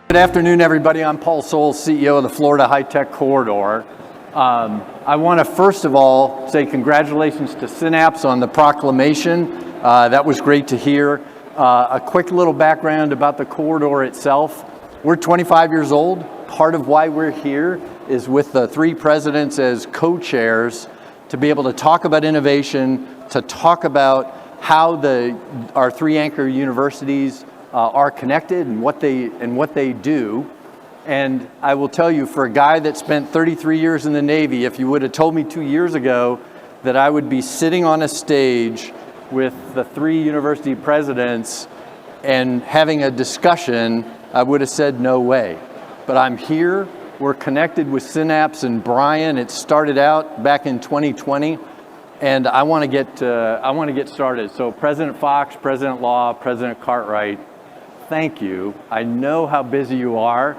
Good afternoon, everybody. I'm Paul Sohl, CEO of the Florida High Tech Corridor. I want to first of all say congratulations to Synapse on the proclamation. That was great to hear. A quick little background about the corridor itself. We're 25 years old. Part of why we're here is with the three presidents as co-chairs to be able to talk about innovation, to talk about how our three anchor universities are connected and what they do. And I will tell you, for a guy that spent 33 years in the Navy, if you would have told me 2 years ago that I would be sitting on a stage with the three university presidents and having a discussion, I would have said no way. But I'm here. We're connected with Synapse and Brian. It started out back in 2020, and I want to get started. So President Fox, President Law, President Cartwright, thank you. I know how busy you are.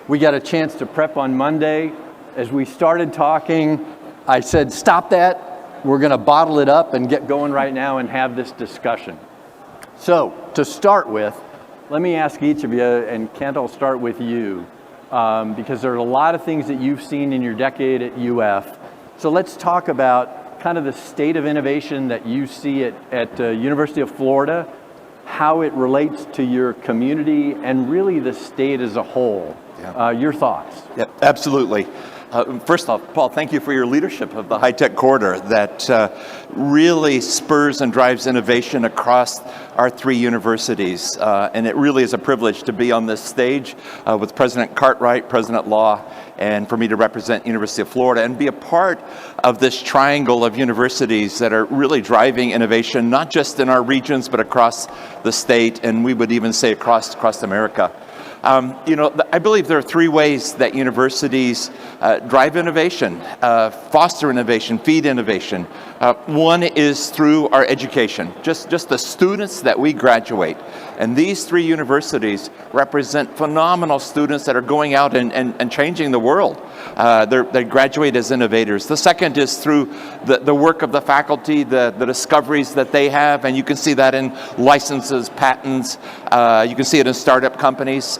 We got a chance to prep on Monday. As we started talking, I said, stop that. We're going to bottle it up and get going right now and have this discussion. So to start with, let me ask each of you, and Kent, I'll start with you, because there are a lot of things that you've seen in your decade at UF. So let's talk about kind of the state of innovation that you see at University of Florida, how it relates to your community, and really the state as a whole. Yeah. Your thoughts? Yep, absolutely. First off, Paul, thank you for your leadership of the high-tech corridor that really spurs and drives innovation across our three universities. And it really is a privilege to be on this stage with President Cartwright, President Law, and for me to represent University of Florida and be a part of this triangle of universities that are really driving innovation, not just in our regions, but across the state, and we would even say across America. I believe there are three ways that universities drive innovation, foster innovation, feed innovation. One is through our education, just the students that we graduate. And these three universities represent phenomenal students that are going out and changing the world. They graduate as innovators. The second is through the work of the faculty, the discoveries that they have, and you can see that in licenses, patents, you can see it in startup companies.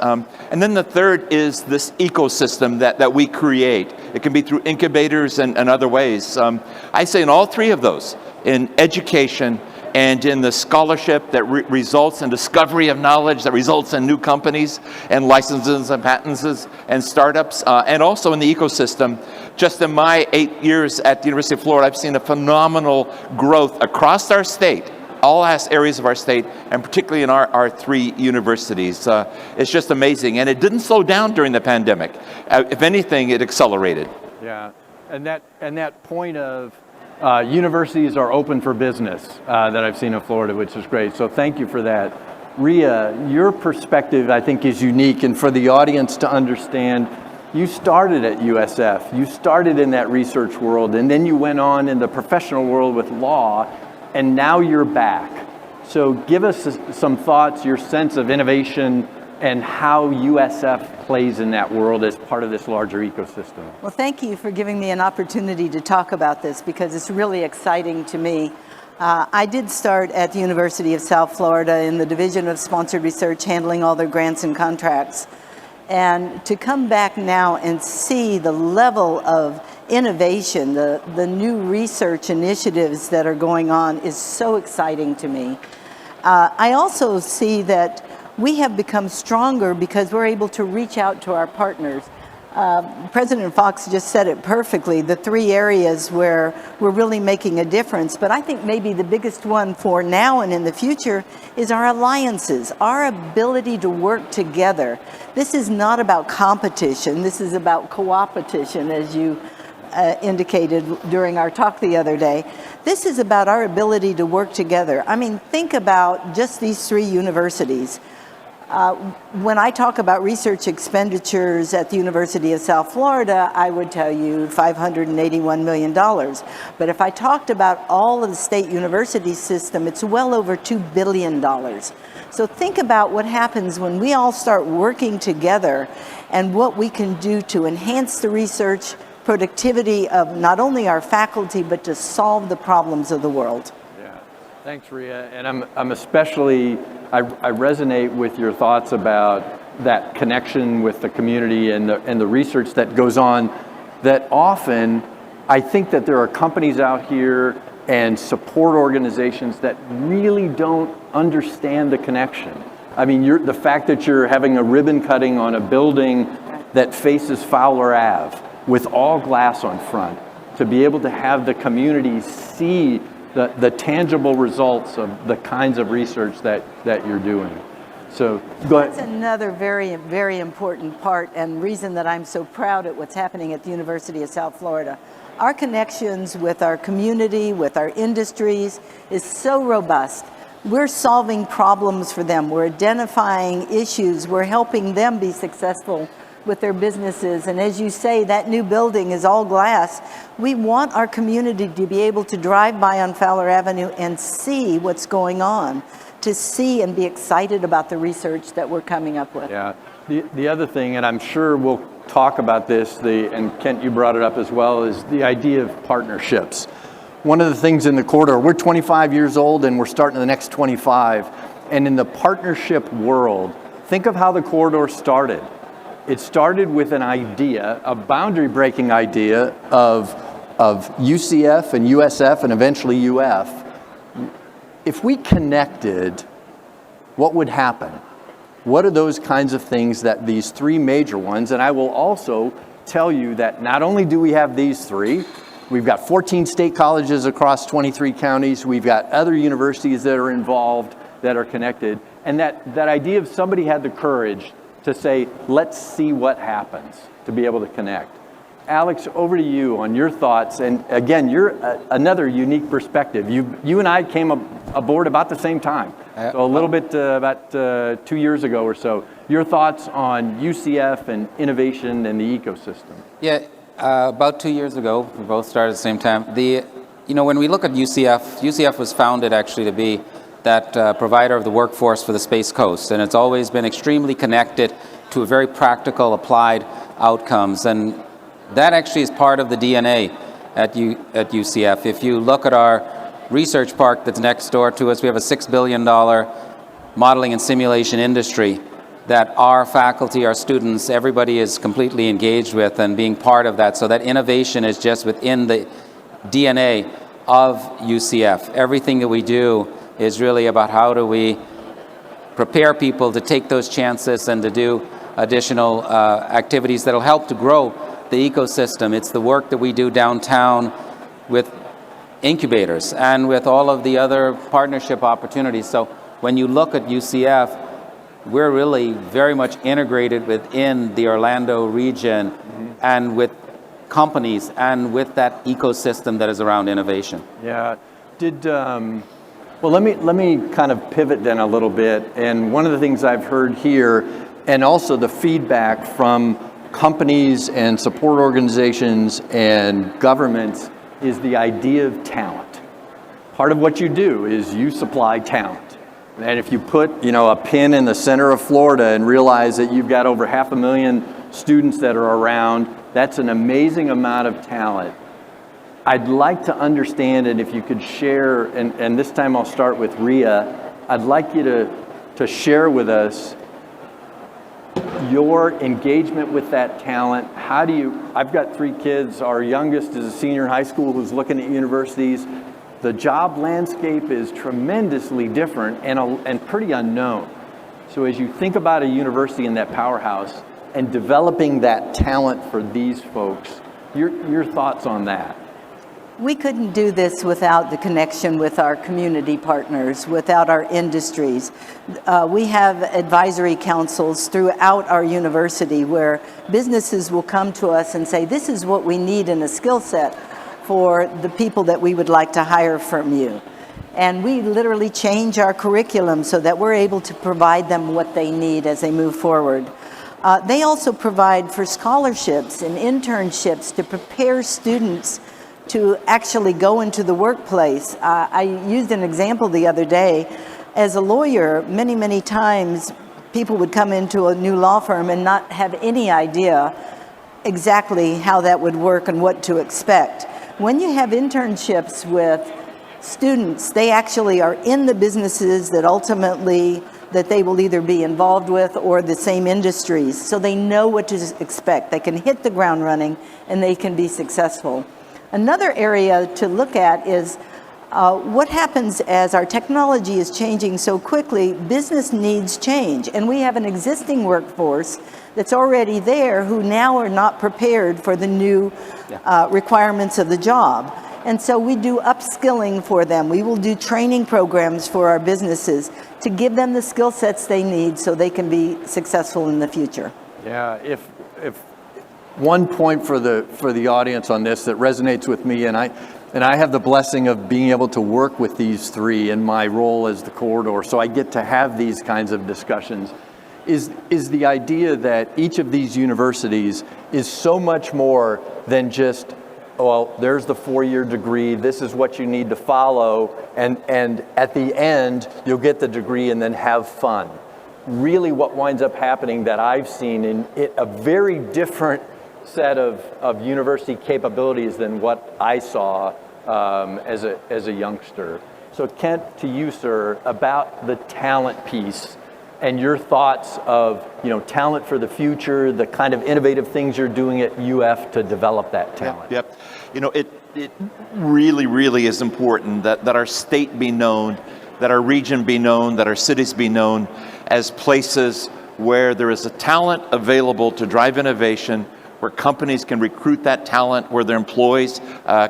And then the third is this ecosystem that we create. It can be through incubators and other ways. I say in all three of those, in education and in the scholarship that results in discovery of knowledge, that results in new companies and licenses and patents and startups, and also in the ecosystem. Just in my 8 years at the University of Florida, I've seen a phenomenal growth across our state, all areas of our state, and particularly in our three universities. It's just amazing, and it didn't slow down during the pandemic. If anything, it accelerated. Yeah, and that point of universities are open for business that I've seen in Florida, which is great. So thank you for that. Ria, your perspective, I think, is unique, and for the audience to understand, you started at USF. You started in that research world, and then you went on in the professional world with law, and now you're back. So give us some thoughts, your sense of innovation, and how USF plays in that world as part of this larger ecosystem. Well, thank you for giving me an opportunity to talk about this because it's really exciting to me. I did start at the University of South Florida in the Division of Sponsored Research, handling all their grants and contracts. And to come back now and see the level of innovation, the new research initiatives that are going on is so exciting to me. I also see that we have become stronger because we're able to reach out to our partners. President Fox just said it perfectly, the three areas where we're really making a difference. But I think maybe the biggest one for now and in the future is our alliances, our ability to work together. This is not about competition. This is about co-opetition, as you indicated during our talk the other day. This is about our ability to work together. I mean, think about just these three universities. When I talk about research expenditures at the University of South Florida, I would tell you $581 million. But if I talked about all of the state university system, it's well over $2 billion. So think about what happens when we all start working together and what we can do to enhance the research productivity of not only our faculty, but to solve the problems of the world. Yeah, thanks, Ria. And I'm especially, I resonate with your thoughts about that connection with the community and the research that goes on, that often I think that there are companies out here and support organizations that really don't understand the connection. I mean, the fact that you're having a ribbon cutting on a building that faces Fowler Ave with all glass on front, to be able to have the community see the tangible results of the kinds of research that you're doing. So go ahead. That's another very, very important part and reason that I'm so proud at what's happening at the University of South Florida. Our connections with our community, with our industries, is so robust. We're solving problems for them. We're identifying issues. We're helping them be successful with their businesses. And as you say, that new building is all glass. We want our community to be able to drive by on Fowler Avenue and see what's going on, to see and be excited about the research that we're coming up with. Yeah. The other thing, and I'm sure we'll talk about this, and Kent, you brought it up as well, is the idea of partnerships. One of the things in the corridor, we're 25 years old and we're starting the next 25. And in the partnership world, think of how the corridor started. It started with an idea, a boundary breaking idea of UCF and USF and eventually UF. If we connected, what would happen? What are those kinds of things that these three major ones, and I will also tell you that not only do we have these three, we've got 14 state colleges across 23 counties, we've got other universities that are involved, that are connected, and that idea of somebody had the courage to say, let's see what happens, to be able to connect. Alex, over to you on your thoughts, and again, you're another unique perspective. You and I came aboard about the same time, so a little bit about 2 years ago or so. Your thoughts on UCF and innovation and the ecosystem? Yeah, about 2 years ago, we both started at the same time. When we look at UCF was founded actually to be that provider of the workforce for the Space Coast, and it's always been extremely connected to a very practical, applied outcomes, and that actually is part of the DNA at UCF. If you look at our research park that's next door to us, we have a $6 billion modeling and simulation industry that our faculty, our students, everybody is completely engaged with and being part of that. So that innovation is just within the DNA of UCF. Everything that we do is really about how do we prepare people to take those chances and to do additional activities that will help to grow the ecosystem. It's the work that we do downtown with incubators and with all of the other partnership opportunities. So when you look at UCF, we're really very much integrated within the Orlando region and with companies and with that ecosystem that is around innovation. Yeah. Well, let me kind of pivot then a little bit. And one of the things I've heard here, and also the feedback from companies and support organizations and governments, is the idea of talent. Part of what you do is you supply talent. And if you put, a pin in the center of Florida and realize that you've got over 500,000 students that are around, that's an amazing amount of talent. I'd like to understand, and if you could share, and this time I'll start with Ria, I'd like you to share with us your engagement with that talent. I've got 3 kids. Our youngest is a senior in high school who's looking at universities. The job landscape is tremendously different and pretty unknown. So as you think about a university in that powerhouse and developing that talent for these folks, your thoughts on that? We couldn't do this without the connection with our community partners, without our industries. We have advisory councils throughout our university where businesses will come to us and say, this is what we need in a skill set for the people that we would like to hire from you. And we literally change our curriculum so that we're able to provide them what they need as they move forward. They also provide for scholarships and internships to prepare students to actually go into the workplace. I used an example the other day. As a lawyer, many, many times people would come into a new law firm and not have any idea exactly how that would work and what to expect. When you have internships with students, they actually are in the businesses that ultimately that they will either be involved with or the same industries, so they know what to expect. They can hit the ground running and they can be successful. Another area to look at is what happens as our technology is changing so quickly. Business needs change, and we have an existing workforce that's already there who now are not prepared for the new requirements of the job. And so we do upskilling for them. We will do training programs for our businesses to give them the skill sets they need so they can be successful in the future. Yeah, if one point for the audience on this that resonates with me, and I have the blessing of being able to work with these three in my role as the corridor, so I get to have these kinds of discussions, is the idea that each of these universities is so much more than just, well, there's the 4-year degree, this is what you need to follow, and at the end, you'll get the degree and then have fun. Really what winds up happening that I've seen in a very different set of university capabilities than what I saw as a youngster. So Kent, to you, sir, about the talent piece and your thoughts of talent for the future, the kind of innovative things you're doing at UF to develop that talent. Yep. It really, really is important that our state be known, that our region be known, that our cities be known as places where there is a talent available to drive innovation, where companies can recruit that talent, where their employees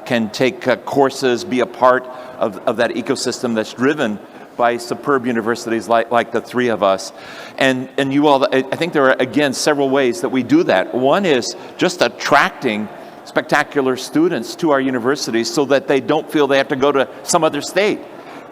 can take courses, be a part of that ecosystem that's driven by superb universities like the three of us. And you all, I think there are, again, several ways that we do that. One is just attracting spectacular students to our universities so that they don't feel they have to go to some other state.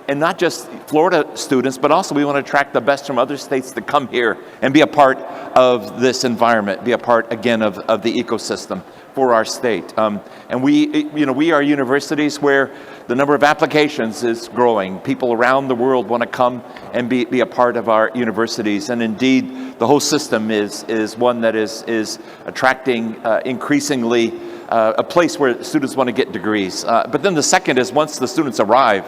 And not just Florida students, but also we want to attract the best from other states to come here and be a part of this environment, be a part, again, of the ecosystem for our state. And we are universities where the number of applications is growing. People around the world want to come and be a part of our universities. And indeed, the whole system is one that is attracting increasingly a place where students want to get degrees. But then the second is once the students arrive,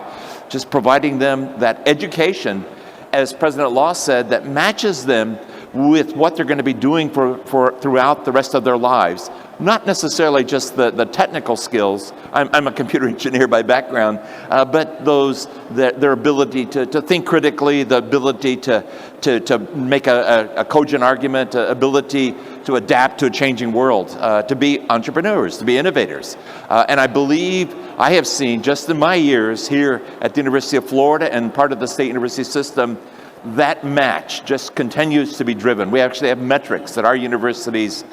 just providing them that education, as President Law said, that matches them with what they're going to be doing for throughout the rest of their lives. Not necessarily just the technical skills. I'm a computer engineer by background, but their ability to think critically, the ability to make a cogent argument, ability to adapt to a changing world, to be entrepreneurs, to be innovators. And I believe I have seen just in my years here at the University of Florida and part of the state university system, that match just continues to be driven. We actually have metrics that our universities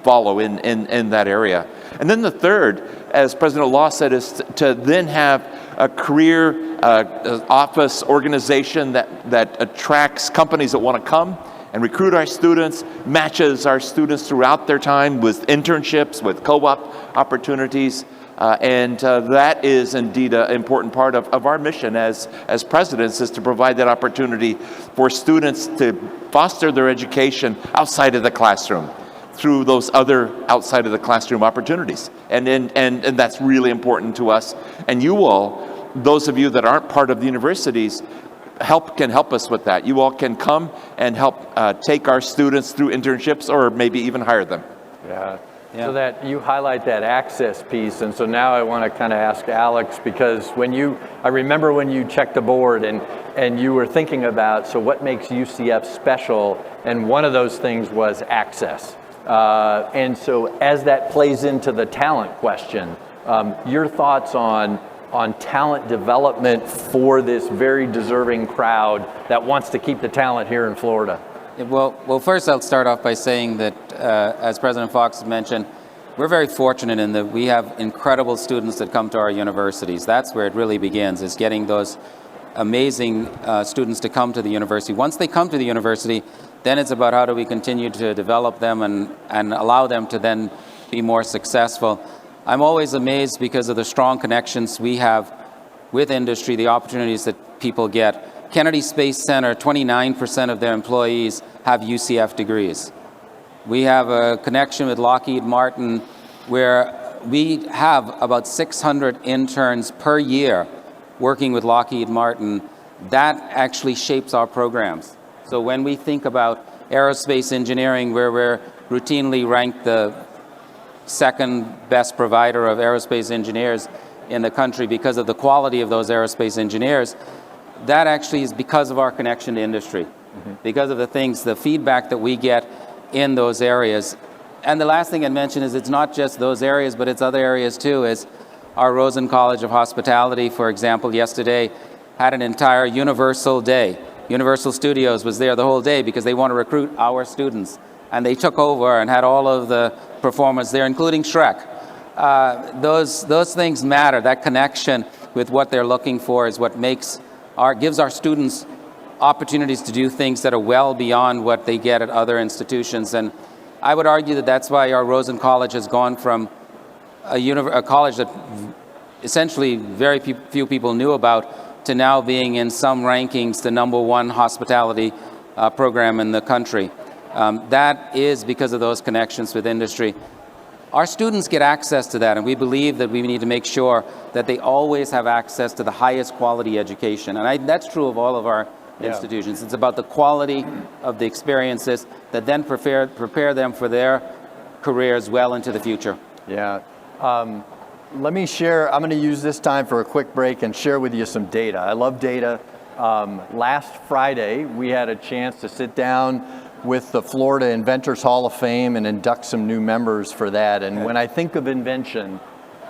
follow in that area. And then the third, as President Law said, is to then have a career office organization that attracts companies that want to come and recruit our students, matches our students throughout their time with internships, with co-op opportunities. And that is indeed an important part of our mission as presidents, is to provide that opportunity for students to foster their education outside of the classroom through those other outside of the classroom opportunities. And that's really important to us. And you all, those of you that aren't part of the universities, can help us with that. You all can come and help take our students through internships or maybe even hire them. Yeah. So that you highlight that access piece, and so now I want to kind of ask Alex, because I remember when you checked the board and you were thinking about, so what makes UCF special, and one of those things was access. And so as that plays into the talent question, your thoughts on talent development for this very deserving crowd that wants to keep the talent here in Florida? Well, first I'll start off by saying that, as President Fox mentioned, we're very fortunate in that we have incredible students that come to our universities. That's where it really begins, is getting those amazing students to come to the university. Once they come to the university, then it's about how do we continue to develop them and allow them to then be more successful. I'm always amazed because of the strong connections we have with industry, the opportunities that people get. Kennedy Space Center, 29% of their employees have UCF degrees. We have a connection with Lockheed Martin where we have about 600 interns per year working with Lockheed Martin. That actually shapes our programs. So when we think about aerospace engineering, where we're routinely ranked the second best provider of aerospace engineers in the country because of the quality of those aerospace engineers, that actually is because of our connection to industry, because of the things, the feedback that we get in those areas. And the last thing I'd mention is it's not just those areas, but it's other areas too, is our Rosen College of Hospitality, for example, yesterday had an entire Universal day. Universal Studios was there the whole day because they want to recruit our students. And they took over and had all of the performers there, including Shrek. Those things matter. That connection with what they're looking for is what gives our students opportunities to do things that are well beyond what they get at other institutions. And I would argue that that's why our Rosen College has gone from a college that essentially very few people knew about to now being in some rankings the #1 hospitality program in the country. That is because of those connections with industry. Our students get access to that, and we believe that we need to make sure that they always have access to the highest quality education. And that's true of all of our institutions. It's about the quality of the experiences that then prepare them for their careers well into the future. Yeah. Let me share, I'm going to use this time for a quick break and share with you some data. I love data. Last Friday, we had a chance to sit down with the Florida Inventors Hall of Fame and induct some new members for that. And when I think of invention,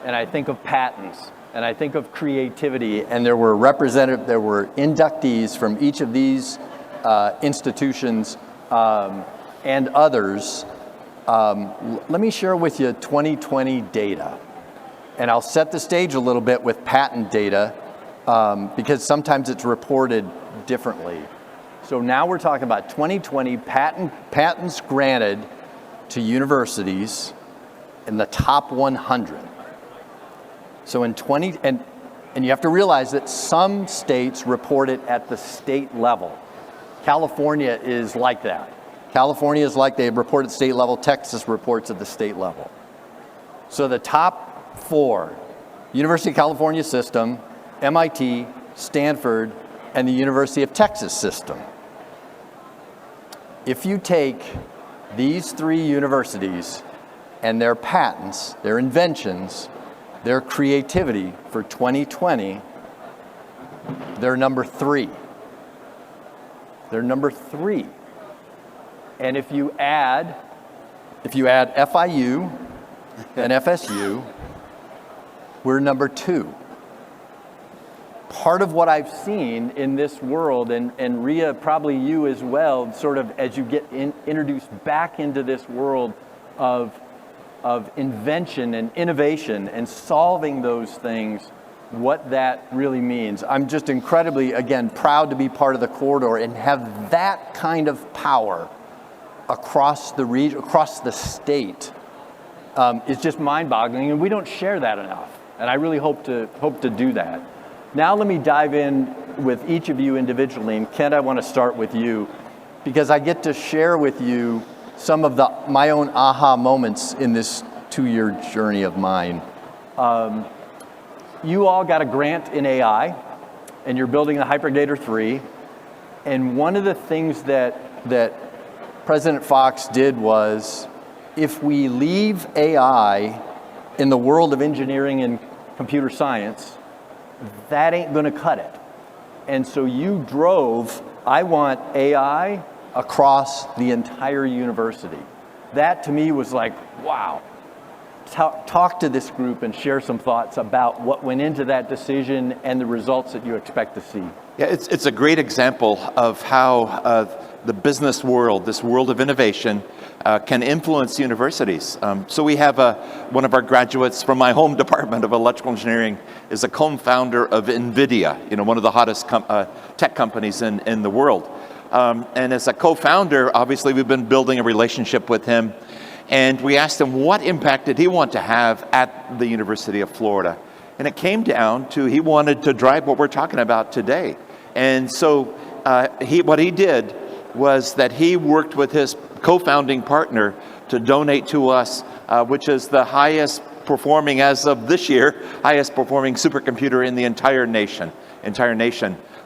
and I think of patents, and I think of creativity, and there were inductees from each of these institutions and others, let me share with you 2020 data. And I'll set the stage a little bit with patent data because sometimes it's reported differently. So now we're talking about 2020 patents granted to universities in the top 100. So in and you have to realize that some states report it at the state level. California is like that. California is like they report at state level. Texas reports at the state level. So the top 4, University of California system, MIT, Stanford, and the University of Texas system. If you take these 3 universities and their patents, their inventions, their creativity for 2020, they're number 3. They're number 3. And if you add FIU and FSU, we're number 2. Part of what I've seen in this world, and Ria, probably you as well, sort of as you get introduced back into this world of invention and innovation and solving those things, what that really means. I'm just incredibly, again, proud to be part of the corridor and have that kind of power across the region, across the state. It's just mind-boggling, and we don't share that enough. And I really hope to do that. Now let me dive in with each of you individually, and Kent, I want to start with you because I get to share with you some of my own aha moments in this 2-year journey of mine. You all got a grant in AI, and you're building the Hypergator 3, and one of the things that President Fox did was, if we leave AI in the world of engineering and computer science, that ain't gonna cut it. And so you drove, I want AI across the entire university. That to me was like, wow. Talk to this group and share some thoughts about what went into that decision and the results that you expect to see. Yeah, it's a great example of how the business world, this world of innovation, can influence universities. So we have one of our graduates from my home department of electrical engineering is a co-founder of NVIDIA, one of the hottest tech companies in the world. And as a co-founder, obviously we've been building a relationship with him. And we asked him what impact did he want to have at the University of Florida. And it came down to he wanted to drive what we're talking about today. And so what he did was that he worked with his co-founding partner to donate to us, which is the highest performing, as of this year, highest performing supercomputer in the entire nation.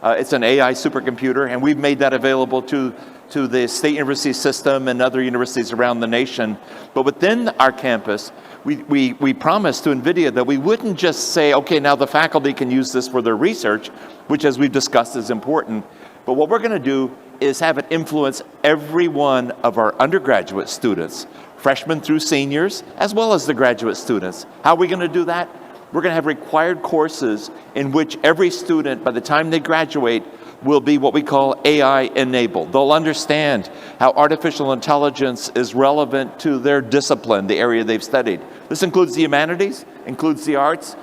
It's an AI supercomputer, and we've made that available to the state university system and other universities around the nation. But within our campus, we promised to NVIDIA that we wouldn't just say, okay, now the faculty can use this for their research, which as we've discussed is important, but what we're going to do is have it influence every one of our undergraduate students, freshmen through seniors, as well as the graduate students. How are we going to do that? We're going to have required courses in which every student, by the time they graduate, will be what we call AI enabled. They'll understand how artificial intelligence is relevant to their discipline, the area they've studied. This includes the humanities, includes the arts,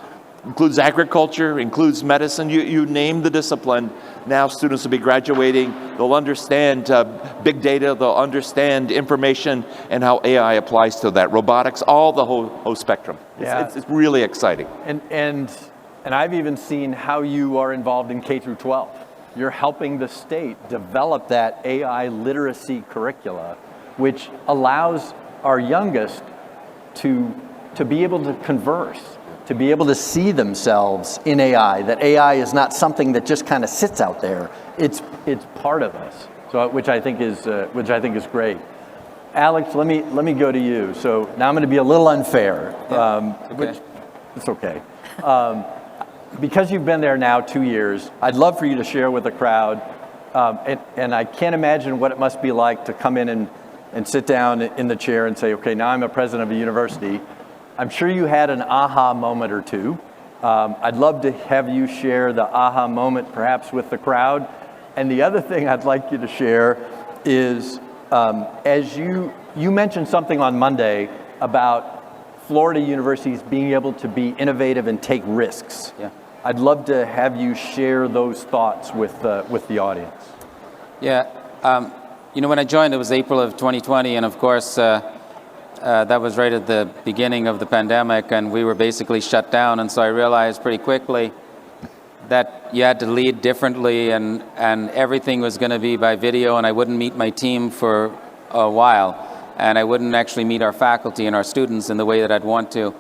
includes agriculture, includes medicine, you name the discipline. Now students will be graduating, they'll understand big data, they'll understand information and how AI applies to that. Robotics, all the whole spectrum. Yeah. It's really exciting. And I've even seen how you are involved in K through 12. You're helping the state develop that AI literacy curricula, which allows our youngest to be able to converse, to be able to see themselves in AI, that AI is not something that just kind of sits out there. It's part of us, so which I think is great. Alex, let me go to you. So now I'm going to be a little unfair, which it's okay. Because you've been there now 2 years, I'd love for you to share with the crowd, and I can't imagine what it must be like to come in and sit down in the chair and say, okay, now I'm a president of a university. I'm sure you had an aha moment or two. I'd love to have you share the aha moment perhaps with the crowd. And the other thing I'd like you to share is, as you mentioned something on Monday about Florida universities being able to be innovative and take risks. Yeah. I'd love to have you share those thoughts with the audience. Yeah, when I joined, it was April of 2020, and of course, that was right at the beginning of the pandemic, and we were basically shut down, and so I realized pretty quickly that you had to lead differently, and everything was going to be by video, and I wouldn't meet my team for a while. And I wouldn't actually meet our faculty and our students in the way that I'd want to.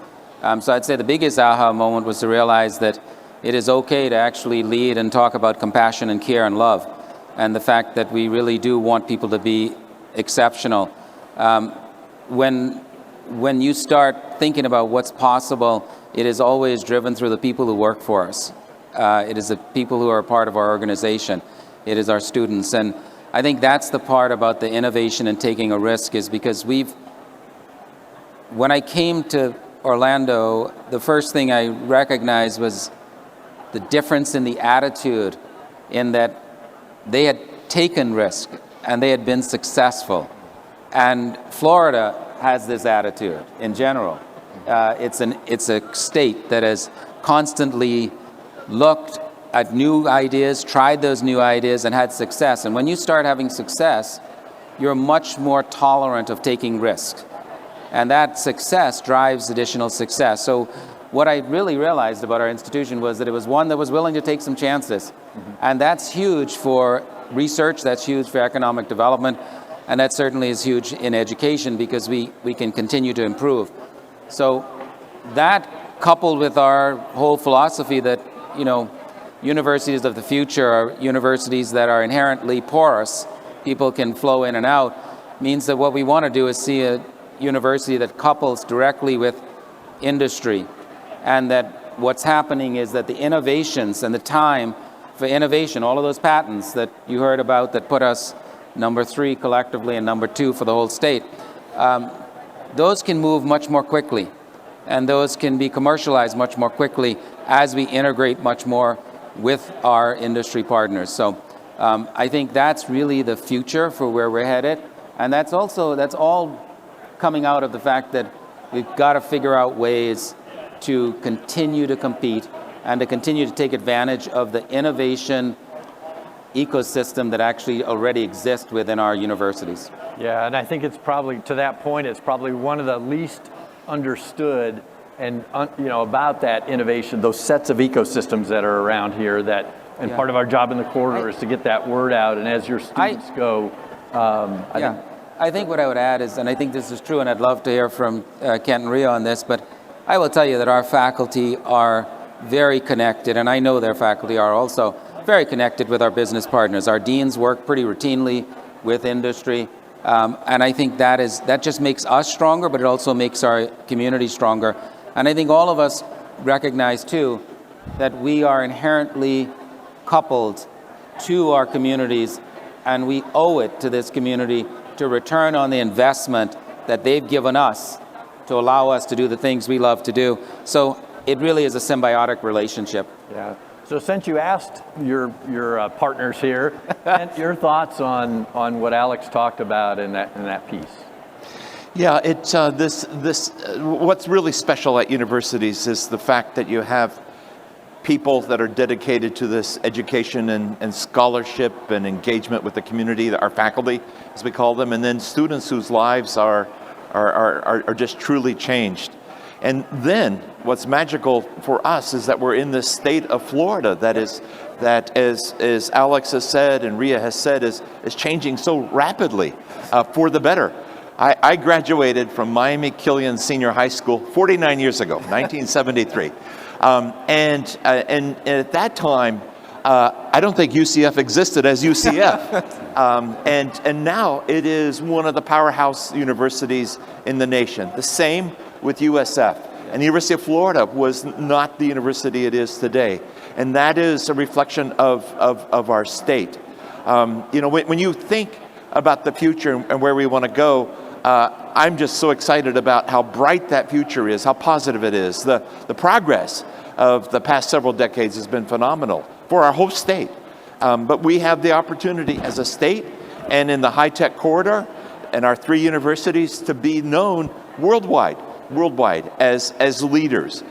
So I'd say the biggest aha moment was to realize that it is okay to actually lead and talk about compassion and care and love, and the fact that we really do want people to be exceptional. When you start thinking about what's possible, it is always driven through the people who work for us. It is the people who are a part of our organization. It is our students. And I think that's the part about the innovation and taking a risk, is because when I came to Orlando, the first thing I recognized was the difference in the attitude, in that they had taken risk and they had been successful. And Florida has this attitude in general. It's a state that has constantly looked at new ideas, tried those new ideas, and had success. And when you start having success, you're much more tolerant of taking risks. And that success drives additional success. So what I really realized about our institution was that it was one that was willing to take some chances. Mm-hmm. And that's huge for research, that's huge for economic development, and that certainly is huge in education, because we can continue to improve. So that, coupled with our whole philosophy that, universities of the future are universities that are inherently porous, people can flow in and out, means that what we want to do is see a university that couples directly with industry, and that what's happening is that the innovations and the time for innovation, all of those patents that you heard about that put us number 3 collectively and number 2 for the whole state, those can move much more quickly, and those can be commercialized much more quickly as we integrate much more with our industry partners. So I think that's really the future for where we're headed, and that's all coming out of the fact that we've got to figure out ways to continue to compete and to continue to take advantage of the innovation ecosystem that actually already exists within our universities. Yeah, and I think it's probably, to that point, it's probably one of the least understood and about that innovation, those sets of ecosystems that are around here, and part of our job in the corridor is to get that word out, and as your students go, I think what I would add is, and I think this is true, and I'd love to hear from Kent and Rio on this, but I will tell you that our faculty are very connected, and I know their faculty are also very connected with our business partners. Our deans work pretty routinely with industry, and I think that just makes us stronger, but it also makes our community stronger. And I think all of us recognize too that we are inherently coupled to our communities, and we owe it to this community to return on the investment that they've given us to allow us to do the things we love to do. So it really is a symbiotic relationship. Yeah. So since you asked your partners here, and your thoughts on what Alex talked about in that piece. Yeah, it's what's really special at universities is the fact that you have people that are dedicated to this education and scholarship and engagement with the community, our faculty, as we call them, and then students whose lives are just truly changed. And then what's magical for us is that we're in this state of Florida that as Alex has said and Ria has said is changing so rapidly for the better. I graduated from Miami Killian Senior High School 49 years ago, 1973. And at that time, I don't think UCF existed as UCF. And now it is one of the powerhouse universities in the nation. The same with USF. And the University of Florida was not the university it is today. And that is a reflection of our state. When you think about the future and where we want to go, I'm just so excited about how bright that future is, how positive it is. The progress of the past several decades has been phenomenal for our whole state. But we have the opportunity as a state and in the high-tech corridor and our 3 universities to be known worldwide as leaders,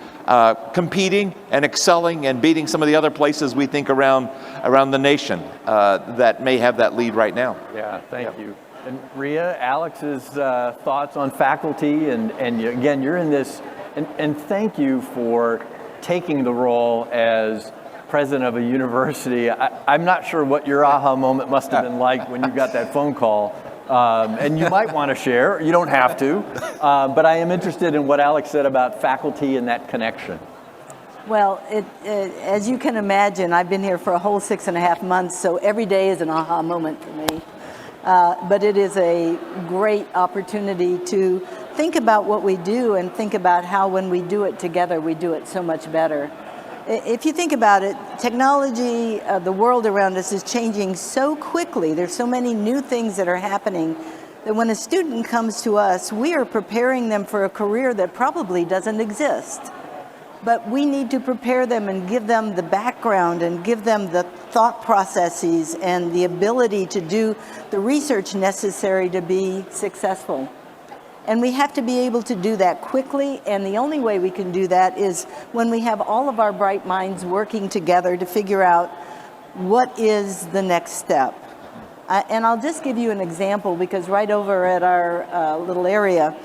competing and excelling and beating some of the other places we think around the nation that may have that lead right now. Yeah, thank you. And Ria, Alex's thoughts on faculty, and again, you're in this, and thank you for taking the role as president of a university. I'm not sure what your aha moment must have been like when you got that phone call. And you might want to share, you don't have to, but I am interested in what Alex said about faculty and that connection. Well, as you can imagine, I've been here for a whole 6.5 months, so every day is an aha moment for me. But it is a great opportunity to think about what we do and think about how when we do it together, we do it so much better. If you think about it, technology, the world around us is changing so quickly. There's so many new things that are happening that when a student comes to us, we are preparing them for a career that probably doesn't exist. But we need to prepare them and give them the background and give them the thought processes and the ability to do the research necessary to be successful. And we have to be able to do that quickly, and the only way we can do that is when we have all of our bright minds working together to figure out what is the next step. And I'll just give you an example, because right over at our little area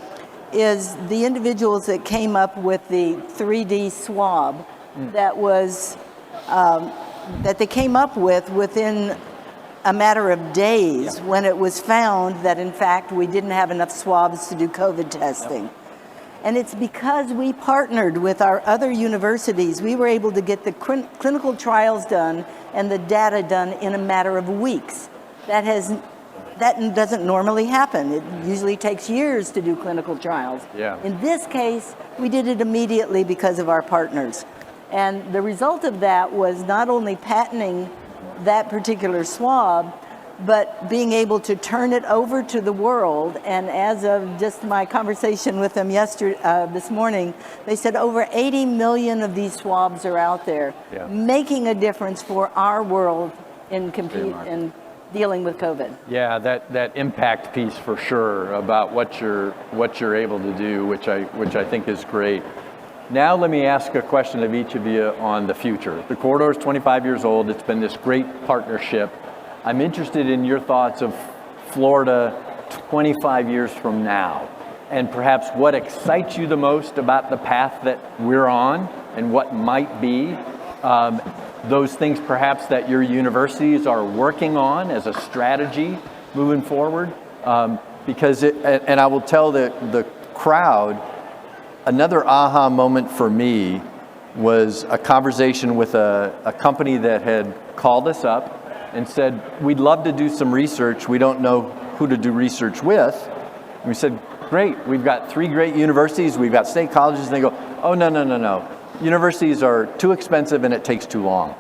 is the individuals that came up with the 3D swab that was, that they came up with within a matter of days when it was found that in fact we didn't have enough swabs to do COVID testing. And it's because we partnered with our other universities, we were able to get the clinical trials done and the data done in a matter of weeks. That doesn't normally happen. It usually takes years to do clinical trials. Yeah. In this case, we did it immediately because of our partners. And the result of that was not only patenting that particular swab, but being able to turn it over to the world. And as of just my conversation with them this morning, they said over 80 million of these swabs are out there, making a difference for our world in dealing with COVID. Yeah, that impact piece for sure about what you're able to do, which I think is great. Now let me ask a question of each of you on the future. The corridor is 25 years old. It's been this great partnership. I'm interested in your thoughts of Florida 25 years from now, and perhaps what excites you the most about the path that we're on and what might be those things perhaps that your universities are working on as a strategy moving forward. Because and I will tell the crowd, another aha moment for me was a conversation with a company that had called us up and said, we'd love to do some research. We don't know who to do research with. And we said, great, we've got 3 great universities, we've got state colleges, and they go, oh, no. Universities are too expensive and it takes too long.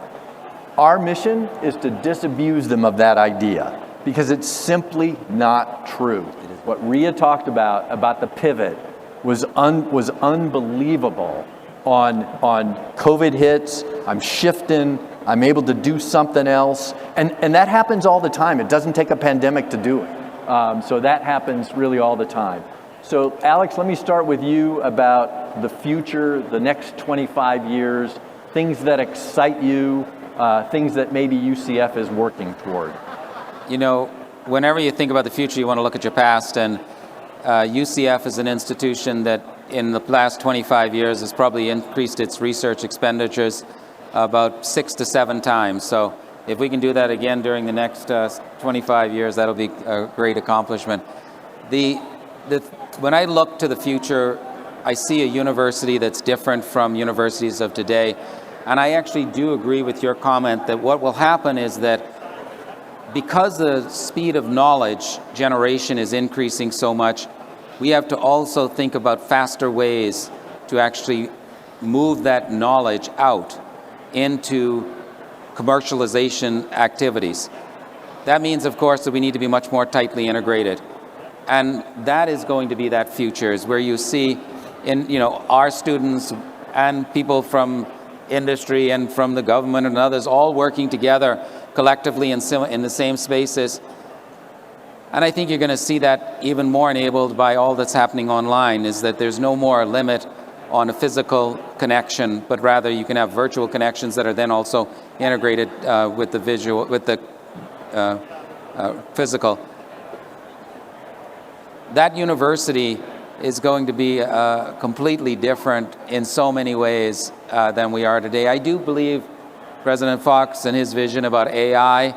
Our mission is to disabuse them of that idea because it's simply not true. What Ria talked about the pivot, was unbelievable on COVID hits. I'm shifting, I'm able to do something else. And that happens all the time. It doesn't take a pandemic to do it. So that happens really all the time. So Alex, let me start with you about the future, the next 25 years, things that excite you, things that maybe UCF is working toward. You know, whenever you think about the future, you want to look at your past, and UCF is an institution that in the last 25 years has probably increased its research expenditures about 6 to 7 times. So if we can do that again during the next 25 years, that'll be a great accomplishment. When I look to the future, I see a university that's different from universities of today. And I actually do agree with your comment that what will happen is that because the speed of knowledge generation is increasing so much, we have to also think about faster ways to actually move that knowledge out into commercialization activities. That means, of course, that we need to be much more tightly integrated. And that is going to be that future, is where you see our students and people from industry and from the government and others all working together collectively in the same spaces. And I think you're going to see that even more enabled by all that's happening online, is that there's no more limit on a physical connection, but rather you can have virtual connections that are then also integrated with the physical. That university is going to be completely different in so many ways than we are today. I do believe President Fox and his vision about AI,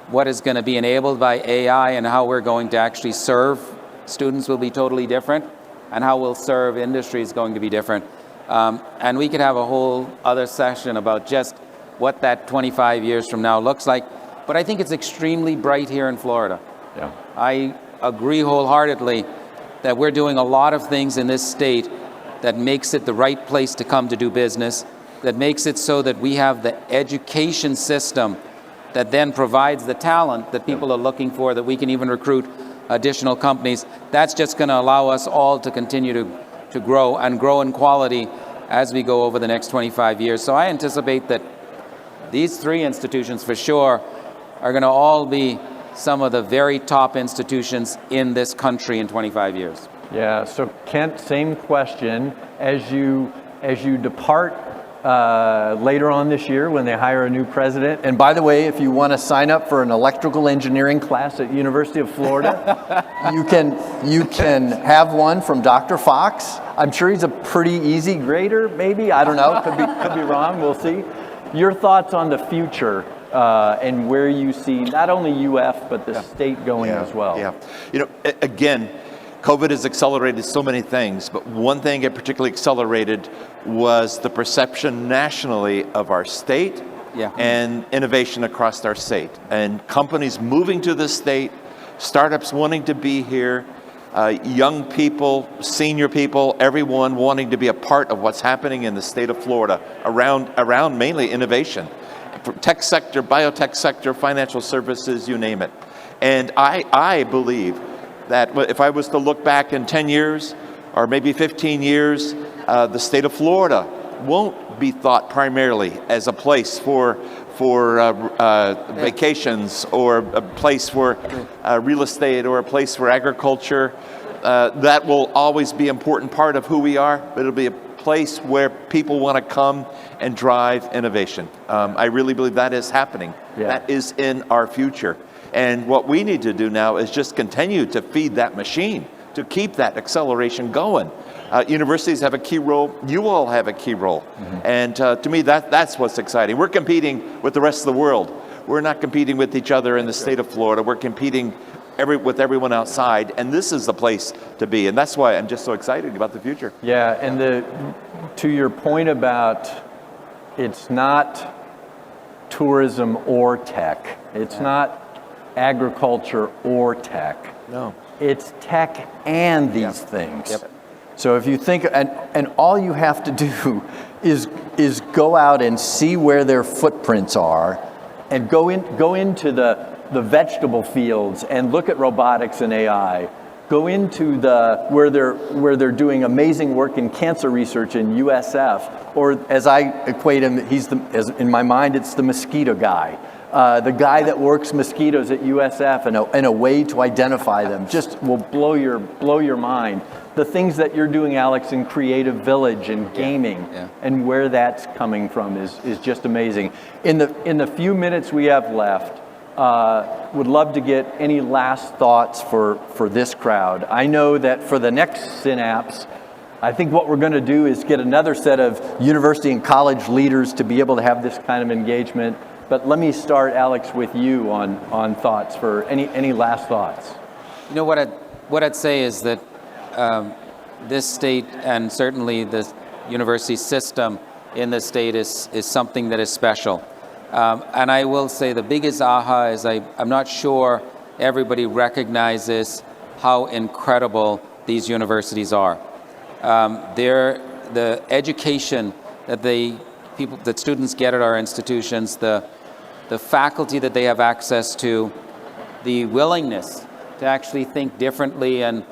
what is going to be enabled by AI and how we're going to actually serve students will be totally different, and how we'll serve industry is going to be different. And we could have a whole other session about just what that 25 years from now looks like. But I think it's extremely bright here in Florida. Yeah. I agree wholeheartedly that we're doing a lot of things in this state that makes it the right place to come to do business, that makes it so that we have the education system that then provides the talent that people are looking for, that we can even recruit additional companies. That's just going to allow us all to continue to grow and grow in quality as we go over the next 25 years. So I anticipate that these 3 institutions for sure are going to all be some of the very top institutions in this country in 25 years. Yeah, so Kent, same question. As you depart later on this year when they hire a new president, and by the way, if you want to sign up for an electrical engineering class at University of Florida, you can have one from Dr. Fox. I'm sure he's a pretty easy grader, maybe. I don't know, could be wrong, we'll see. Your thoughts on the future and where you see not only UF, but the state going as well. Yeah, again, COVID has accelerated so many things, but one thing it particularly accelerated was the perception nationally of our state and innovation across our state. And companies moving to this state, startups wanting to be here, young people, senior people, everyone wanting to be a part of what's happening in the state of Florida around mainly innovation. Tech sector, biotech sector, financial services, you name it. And I believe that if I was to look back in 10 years or maybe 15 years, the state of Florida won't be thought primarily as a place for vacations, or a place for real estate, or a place for agriculture. That will always be an important part of who we are, but it'll be a place where people want to come and drive innovation. I really believe that is happening. Yeah. That is in our future. And what we need to do now is just continue to feed that machine, to keep that acceleration going. Universities have a key role. You all have a key role. Mm-hmm. And to me, that's what's exciting. We're competing with the rest of the world. We're not competing with each other in the state of Florida. We're competing with everyone outside, and this is the place to be. And that's why I'm just so excited about the future. Yeah, and to your point about it's not tourism or tech. It's not agriculture or tech. No. It's tech and these things. Yep. So if you think, and all you have to do is go out and see where their footprints are, and go into the vegetable fields and look at robotics and AI. Go into where they're doing amazing work in cancer research in USF, or as I equate him, in my mind, it's the mosquito guy. The guy that works mosquitoes at USF and a way to identify them just will blow your mind. The things that you're doing, Alex, in Creative Village and gaming, and where that's coming from is just amazing. In the few minutes we have left, would love to get any last thoughts for this crowd. I know that for the next Synapse, I think what we're going to do is get another set of university and college leaders to be able to have this kind of engagement. But let me start, Alex, with you on thoughts for any last thoughts. You know, what I'd say is that this state, and certainly the university system in the state, is something that is special. And I will say the biggest aha is I'm not sure everybody recognizes how incredible these universities are. The education that students get at our institutions, the faculty that they have access to, the willingness to actually think differently and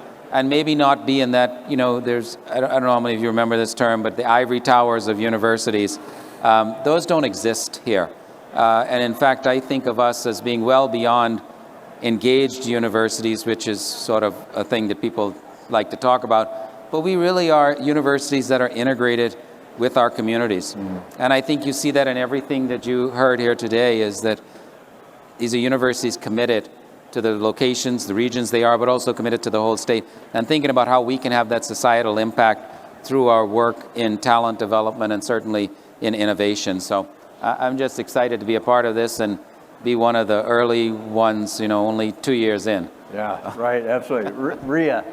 maybe not be in that, I don't know how many of you remember this term, but the ivory towers of universities, those don't exist here. And in fact, I think of us as being well beyond engaged universities, which is sort of a thing that people like to talk about. But we really are universities that are integrated with our communities. And I think you see that in everything that you heard here today, is that these are universities committed to the locations, the regions they are, but also committed to the whole state, and thinking about how we can have that societal impact through our work in talent development and certainly in innovation. So I'm just excited to be a part of this and be one of the early ones, only 2 years in. Yeah, right, absolutely. Ria.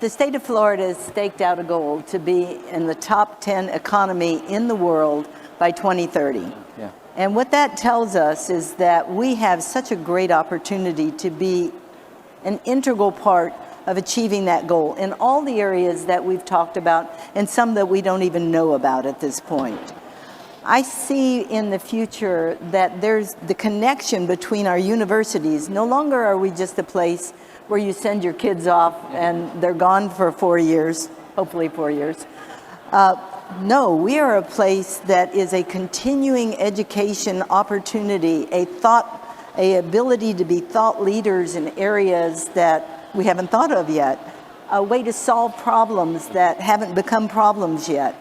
The state of Florida has staked out a goal to be in the top 10 economy in the world by 2030. Yeah. And what that tells us is that we have such a great opportunity to be an integral part of achieving that goal in all the areas that we've talked about, and some that we don't even know about at this point. I see in the future that there's the connection between our universities. No longer are we just a place where you send your kids off and they're gone for 4 years, hopefully 4 years. No, we are a place that is a continuing education opportunity, a ability to be thought leaders in areas that we haven't thought of yet, a way to solve problems that haven't become problems yet.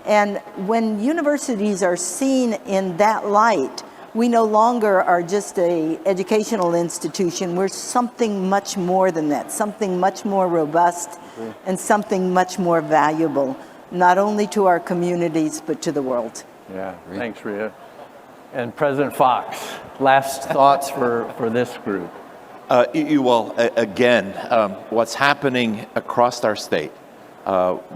And when universities are seen in that light, we no longer are just an educational institution. We're something much more than that, something much more robust and something much more valuable, not only to our communities, but to the world. Yeah, thanks, Ria. And President Fox, last thoughts for this group. Again, what's happening across our state,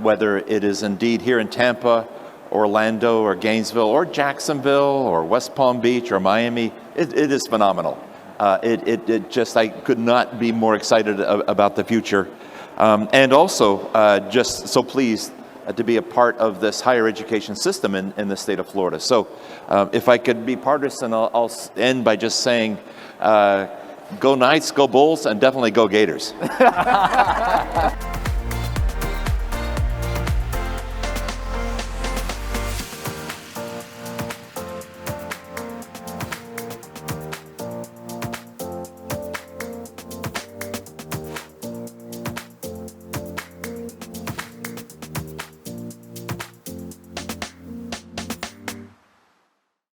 whether it is indeed here in Tampa, Orlando, or Gainesville, or Jacksonville, or West Palm Beach, or Miami, it is phenomenal. I could not be more excited about the future. And also just so pleased to be a part of this higher education system in the state of Florida. So if I could be partisan, I'll end by just saying, go Knights, go Bulls, and definitely go Gators.